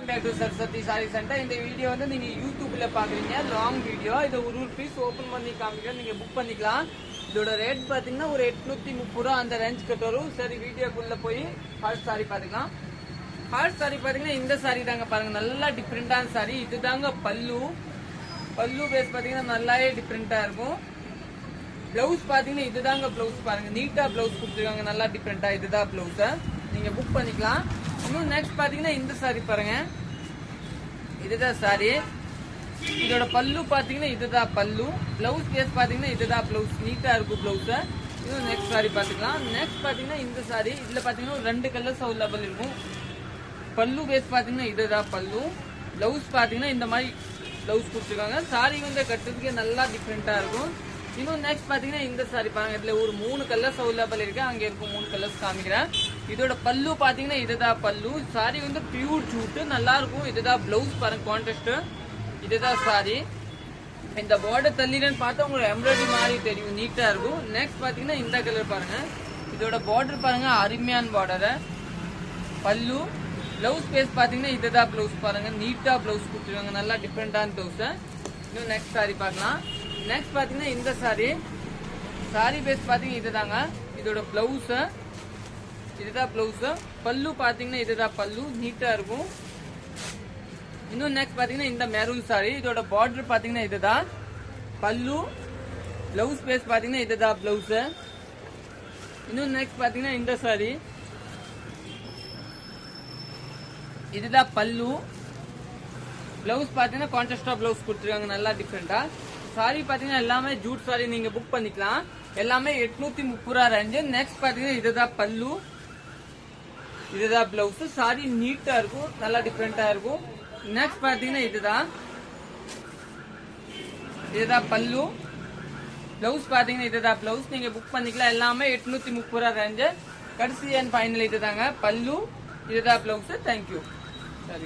Back to Saraswati Saree Center. இந்த video வந்து நீங்க யூடியூப்ல பாக்குறீங்க லாங் வீடியோ. இத ஒரு பீஸ் ஓபன் பண்ணி காமிக்கிறேன், நீங்க புக் பண்ணிக்கலாம். இதோட ரேட் பாத்தீங்கன்னா ஒரு 830 ரூபாய் அந்த ரேஞ்ச் கிட்ட வரும். சரி வீடியோக்குள்ள போய் ஹார்ட் சாரி பாத்துக்கலாம். ஹார்ட் சாரி பாத்தீங்கன்னா இந்த சாரி தாங்க பாருங்க, நல்லா டிஃபரெண்டான சாரி. இதுதாங்க பல்லு. பல்லு பேஸ் பாத்தீங்கன்னா நல்லாவே டிஃபரெண்டா இருக்கும். பிளவுஸ் பாத்தீங்கன்னா இதுதாங்க பிளவுஸ் பாருங்க, நீட்டா பிளவுஸ் கொடுத்துருக்காங்க, நல்லா டிஃபரெண்டா. இதுதான் பிளவுஸ், நீங்க புக் பண்ணிக்கலாம். இன்னும் நெக்ஸ்ட் பாத்தீங்கன்னா இந்த சாரி பாருங்க, இதுதான் சாரி. இதோட பல்லு பாத்தீங்கன்னா இதுதான் பல்லு. பிளவுஸ் பேஸ் பாத்தீங்கன்னா இதுதான் பிளவுஸ், நீட்டா இருக்கும் பிளவுஸ். இன்னும் நெக்ஸ்ட் சாரி பாத்துக்கலாம். நெக்ஸ்ட் பாத்தீங்கன்னா இந்த சாரி, இதுல பாத்தீங்கன்னா 2 கலர்ஸ் அவைலபிள் இருக்கும். பல்லு பேஸ் பாத்தீங்கன்னா இதுதான் பல்லு. பிளவுஸ் பாத்தீங்கன்னா இந்த மாதிரி பிளவுஸ் கொடுத்துருக்காங்க. சாரி வந்து கட்டுறதுக்கு நல்லா டிஃப்ரெண்டா இருக்கும். இன்னும் நெக்ஸ்ட் பாத்தீங்கன்னா இந்த சாரி பாருங்க, இதுல ஒரு 3 கலர்ஸ் அவைலபிள் இருக்கு. அங்க இருக்கும் 3 கலர்ஸ் காமிக்கிறேன். இதோட பல்லு பாத்தீங்கன்னா இதுதான் பல்லு. சாரி வந்து பியூர் ஜூட், நல்லா இருக்கும். இதுதான் பிளவுஸ் பாருங்க, கான்ட்ராஸ்ட். இதுதான் சாரி. இந்த பார்டர் தள்ளிடன்னு பார்த்தா உங்களுக்கு எம்ப்ராய்டரி மாதிரி தெரியும், நீட்டா இருக்கும். நெக்ஸ்ட் பாத்தீங்கன்னா இந்த கலர் பாருங்க, இதோட பார்டர் பாருங்க, அருமையான பார்டர். பல்லு பிளவுஸ் பேஸ் பாத்தீங்கன்னா இதுதான் பிளவுஸ் பாருங்க, நீட்டா பிளவுஸ் கொடுத்துருவாங்க, நல்லா டிஃப்ரெண்டான பிளவுஸ். இன்னும் நெக்ஸ்ட் சாரி பார்க்கலாம். நெக்ஸ்ட் பாத்தீங்கன்னா இந்த சாரி, சாரி பேஸ் பாத்தீங்கன்னா இதுதாங்க. இதோட பிளவுஸ் இதுதான் பிளவுஸ். பல்லு பாத்தீங்கன்னா இதுதான் பல்லு, நீட்டா இருக்கும். இன்னும் நெக்ஸ்ட் பாத்தீங்கன்னா இந்த மெரூன் சாரி, இதோட பார்டர் பாத்தீங்கன்னா இதுதான் பல்லு. பிளவுஸ் பேஸ் பாத்தீங்கன்னா இதுதான் பிளவுஸ். இன்னும் நெக்ஸ்ட் பாத்தீங்கன்னா இந்த சாரி, இதுதான் பல்லு. பிளவுஸ் பாத்தீங்கன்னா கான்ட்ராஸ்டா பிளவுஸ் கொடுத்துருக்காங்க, நல்லா டிஃப்ரெண்டா. சாரி பாத்தீங்கன்னா எல்லாமே ஜூட் சாரி, நீங்க புக் பண்ணிக்கலாம். எல்லாமே 830 ரூபாய் ரேஞ்சு. நெக்ஸ்ட் பாத்தீங்கன்னா இதுதான் பல்லு, இதுதான் பிளவுஸ். சாரி நீட்டா இருக்கும், நல்லா டிஃப்ரெண்டா இருக்கும். நெக்ஸ்ட் பாத்தீங்கன்னா இதுதான் பல்லு. பிளவுஸ் பாத்தீங்கன்னா இதுதான் பிளவுஸ், நீங்க புக் பண்ணிக்கலாம். எல்லாமே 830 ரூபாய் ரேஞ்சு. கடைசி அண்ட் ஃபைனல் இதுதாங்க பல்லு, இதுதான் பிளவுஸ். தேங்க்யூ. சரி.